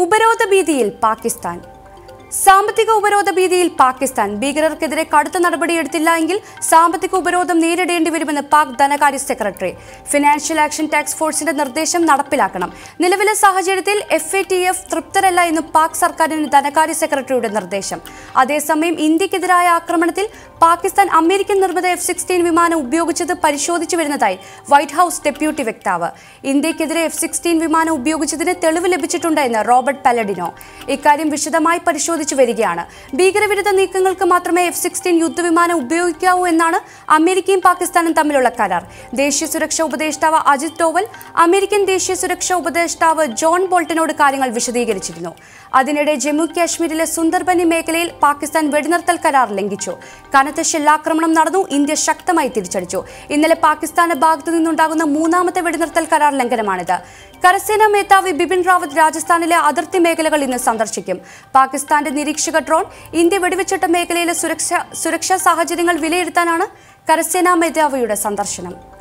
ഉപരോധ ഭീതിയിൽ പാകിസ്ഥാൻ. സാമ്പത്തിക ഉപരോധ ഭീതിയിൽ പാകിസ്ഥാൻ. ഭീകരർക്കെതിരെ കടുത്ത നടപടിയെടുത്തില്ല എങ്കിൽ സാമ്പത്തിക ഉപരോധം നേരിടേണ്ടി വരുമെന്ന് പാക് ധനകാര്യ സെക്രട്ടറി. ഫിനാൻഷ്യൽ ആക്ഷൻ ടാസ്ക് ഫോഴ്സിന്റെ നിർദ്ദേശം നടപ്പിലാക്കണം. നിലവിലെ സാഹചര്യത്തിൽ FATF തൃപ്തരല്ല എന്ന് പാക് സർക്കാരിന് ധനകാര്യ സെക്രട്ടറിയുടെ നിർദ്ദേശം. അതേസമയം ഇന്ത്യക്കെതിരായ ആക്രമണത്തിൽ പാകിസ്ഥാൻ അമേരിക്കൻ നിർമ്മിത F-16 വിമാനം ഉപയോഗിച്ചത് പരിശോധിച്ചു വരുന്നതായി വൈറ്റ് ഹൌസ് ഡെപ്യൂട്ടി വക്താവ്. ഇന്ത്യക്കെതിരെ F-16 വിമാനം ഉപയോഗിച്ചതിന് തെളിവ് ലഭിച്ചിട്ടുണ്ട് എന്ന് റോബർട്ട് പലഡിനോ. ഇക്കാര്യം വിശദമായി പരിശോധിച്ചു വരികയാണ്. ഭീകരവിരുദ്ധ നീക്കങ്ങൾക്ക് മാത്രമേ F-16 യുദ്ധവിമാനം ഉപയോഗിക്കാവൂ എന്നാണ് അമേരിക്കയും പാകിസ്ഥാനും തമ്മിലുള്ള കരാർ. ദേശീയ സുരക്ഷാ ഉപദേഷ്ടാവ് അജിത് ഡോവൽ അമേരിക്കൻ ദേശീയ സുരക്ഷാ ഉപദേഷ്ടാവ് ജോൺ ബോൾട്ടനോട് കാര്യങ്ങൾ വിശദീകരിച്ചിരുന്നു. അതിനിടെ ജമ്മു കാശ്മീരിലെ സുന്ദർബനി മേഖലയിൽ പാകിസ്ഥാൻ വെടിനിർത്തൽ കരാർ ലംഘിച്ചു. കനത്ത ഷെല്ലാക്രമണം നടന്നു. ഇന്ത്യ ശക്തമായി തിരിച്ചടിച്ചു. ഇന്നലെ പാകിസ്ഥാന്റെ ഭാഗത്തു നിന്നുണ്ടാകുന്ന മൂന്നാമത്തെ വെടിനിർത്തൽ കരാർ ലംഘനമാണിത്. കരസേനാ മേധാവി ബിപിൻ റാവത്ത് രാജസ്ഥാനിലെ അതിർത്തി മേഖലകൾ ഇന്ന് സന്ദർശിക്കും. പാകിസ്ഥാന്റെ നിരീക്ഷക ഡ്രോൺ ഇന്ത്യ വെടിവെച്ചിട്ട മേഖലയിലെ സുരക്ഷാ സാഹചര്യങ്ങൾ വിലയിരുത്താനാണ് കരസേനാ മേധാവിയുടെ സന്ദർശനം.